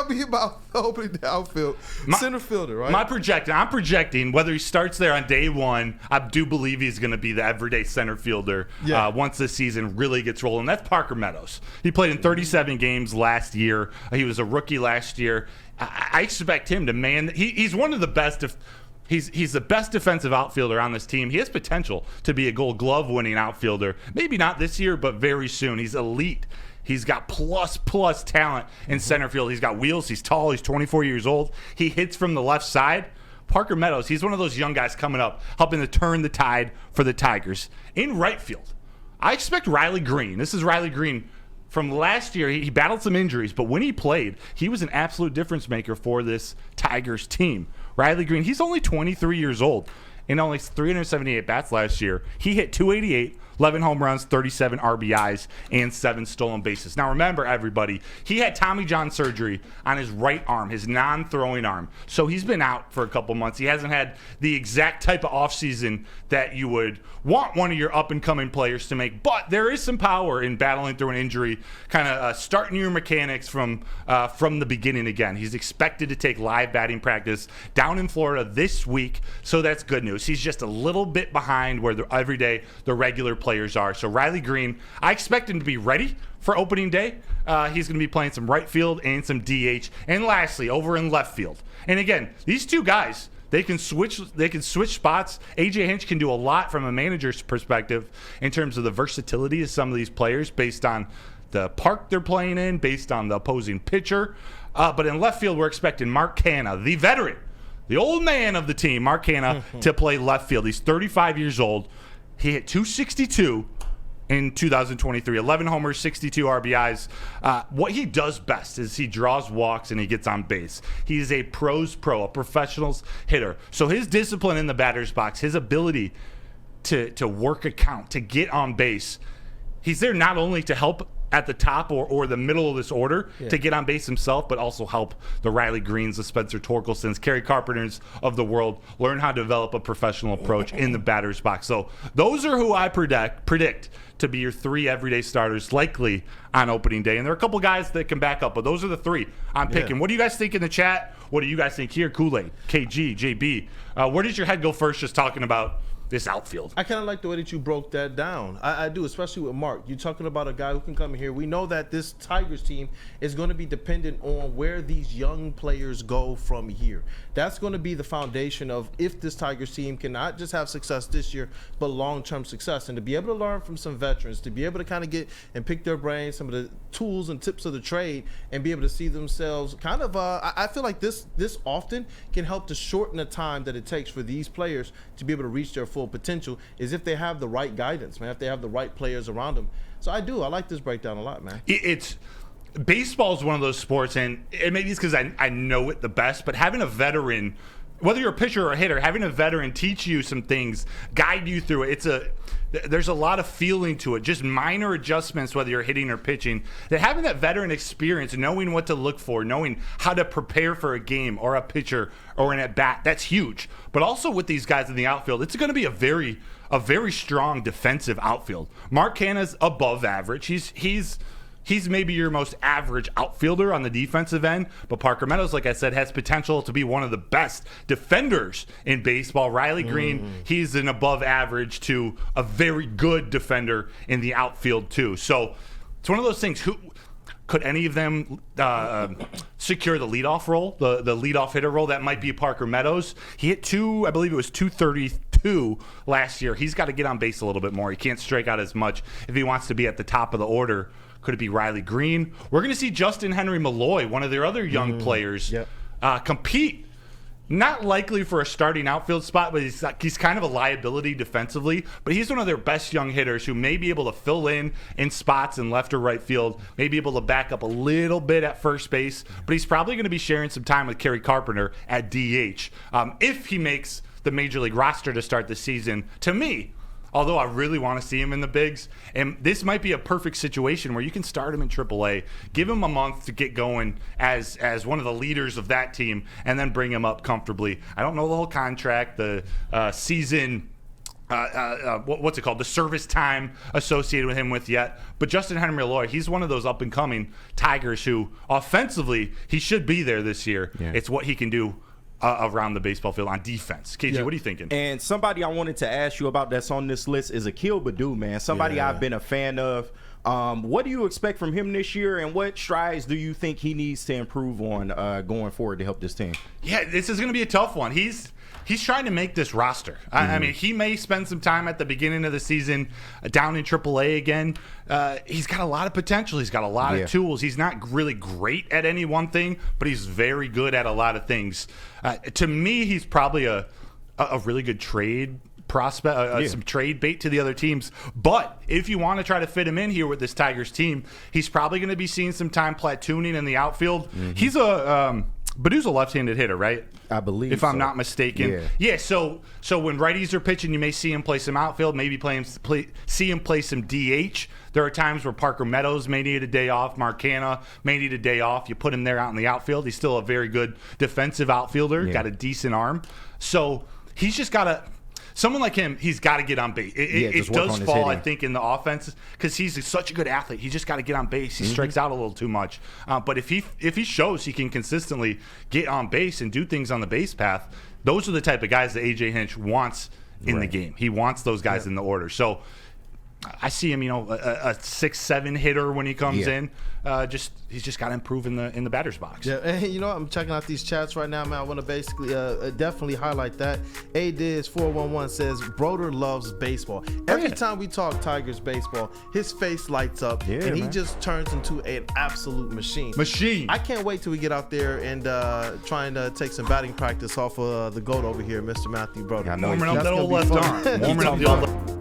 me about opening the outfield. Center fielder, right? I'm projecting whether he starts there on day one, I do believe he's going to be the everyday center fielder once this season really gets rolling. That's Parker Meadows. He played in 37 games last year. He was a rookie last year. I expect him to man. He's one of the best. He's the best defensive outfielder on this team. He has potential to be a Gold Glove winning outfielder. Maybe not this year, but very soon. He's elite. He's got plus talent in center field. He's got wheels. He's tall. He's 24 years old. He hits from the left side. Parker Meadows, he's one of those young guys coming up, helping to turn the tide for the Tigers. In right field, I expect Riley Green. This is Riley Green. From last year, he battled some injuries, but when he played, he was an absolute difference maker for this Tigers team. Riley Green, he's only 23 years old. In only 378 bats last year, he hit 288, 11 home runs, 37 RBIs, and 7 stolen bases. Now remember, everybody, he had Tommy John surgery on his right arm, his non-throwing arm. So he's been out for a couple months. He hasn't had the exact type of offseason that you would want one of your up-and-coming players to make. But there is some power in battling through an injury, kind of starting your mechanics from the beginning again. He's expected to take live batting practice down in Florida this week, so that's good news. He's just a little bit behind where every day the regular players are. So Riley Green, I expect him to be ready for opening day. He's going to be playing some right field and some DH. And lastly, over in left field. And again, these two guys, they can switch spots. AJ Hinch can do a lot from a manager's perspective in terms of the versatility of some of these players based on the park they're playing in, based on the opposing pitcher. But in left field, we're expecting Mark Canha, the veteran, the old man of the team, Mark Canha, to play left field. He's 35 years old. He hit 262 in 2023, 11 homers, 62 RBIs. What he does best is he draws walks and he gets on base. He's a pro's pro, a professional's hitter. So his discipline in the batter's box, his ability to work a count, to get on base, he's there not only to help at the top or the middle of this order to get on base himself, but also help the Riley Greens, the Spencer Torkelsons, Kerry Carpenters of the world learn how to develop a professional approach in the batter's box. So those are who I predict to be your 3 everyday starters likely on opening day. And there are a couple guys that can back up, but those are the 3 I'm picking. Yeah. What do you guys think in the chat? What do you guys think here? Kool-Aid, KG, JB. Where does your head go first just talking about this outfield? I kind of like the way that you broke that down. I do, especially with Mark. You're talking about a guy who can come in here. We know that this Tigers team is going to be dependent on where these young players go from here. That's going to be the foundation of if this Tigers team can not just have success this year, but long-term success. And to be able to learn from some veterans, to be able to kind of get and pick their brains, some of the tools and tips of the trade, and be able to see themselves kind of, I feel like this often can help to shorten the time that it takes for these players to be able to reach their full potential, is if they have the right guidance, man, if they have the right players around them. So I like this breakdown a lot, man. Baseball is one of those sports, and maybe it's because I know it the best, but having a veteran, whether you're a pitcher or a hitter, having a veteran teach you some things, guide you through it, there's a lot of feeling to it, just minor adjustments, whether you're hitting or pitching, that having that veteran experience, knowing what to look for, knowing how to prepare for a game or a pitcher or an at-bat, that's huge. But also with these guys in the outfield, it's going to be a very strong defensive outfield. Mark Canha's above average. He's maybe your most average outfielder on the defensive end, but Parker Meadows, like I said, has potential to be one of the best defenders in baseball. Riley Green, he's an above average to a very good defender in the outfield too. So it's one of those things. Could any of them secure the leadoff role, the leadoff hitter role? That might be Parker Meadows. He hit 232 last year. He's got to get on base a little bit more. He can't strike out as much if he wants to be at the top of the order. Could it be Riley Green? We're going to see Justin Henry Malloy, one of their other young players, compete. Not likely for a starting outfield spot, but he's kind of a liability defensively. But he's one of their best young hitters who may be able to fill in spots in left or right field, may be able to back up a little bit at first base. But he's probably going to be sharing some time with Kerry Carpenter at DH. If he makes the Major League roster to start the season, to me, although I really want to see him in the bigs, and this might be a perfect situation where you can start him in AAA, give him a month to get going as one of the leaders of that team, and then bring him up comfortably. I don't know the whole contract, the season what's it called? The service time associated with him yet. But Justin Henry Malloy, he's one of those up and coming Tigers who offensively he should be there this year. Yeah. It's what he can do around the baseball field on defense. KG, what are you thinking? And somebody I wanted to ask you about that's on this list is Akil Baddoo, man. Somebody I've been a fan of. What do you expect from him this year, and what strides do you think he needs to improve on going forward to help this team? Yeah, this is going to be a tough one. He's trying to make this roster. I mean, he may spend some time at the beginning of the season down in AAA again. He's got a lot of potential. He's got a lot of tools. He's not really great at any one thing, but he's very good at a lot of things. To me, he's probably a really good trade prospect, some trade bait to the other teams. But if you want to try to fit him in here with this Tigers team, he's probably going to be seeing some time platooning in the outfield. He's Baddoo's a left-handed hitter, right? I believe, if I'm not mistaken. Yeah. So when righties are pitching, you may see him play some outfield, maybe see him play some DH. There are times where Parker Meadows may need a day off, Mark Hanna may need a day off. You put him there out in the outfield. He's still a very good defensive outfielder, got a decent arm. So he's just got to. Someone like him, he's got to get on base. It does fall, I think, in the offense because he's such a good athlete. He just got to get on base. He strikes out a little too much. But if he shows he can consistently get on base and do things on the base path, those are the type of guys that A.J. Hinch wants in the game. He wants those guys in the order. So I see him, a 6-7 hitter when he comes in. He's just got to improve in the batter's box. Yeah, and I'm checking out these chats right now, man. I want to basically definitely highlight that. ADiz411 says Broder loves baseball. Every time we talk Tigers baseball, his face lights up, and he just turns into an absolute machine. I can't wait till we get out there and try and take some batting practice off of the GOAT over here, Mr. Matthew Broder. Warming up that old left arm. Warming up the old left.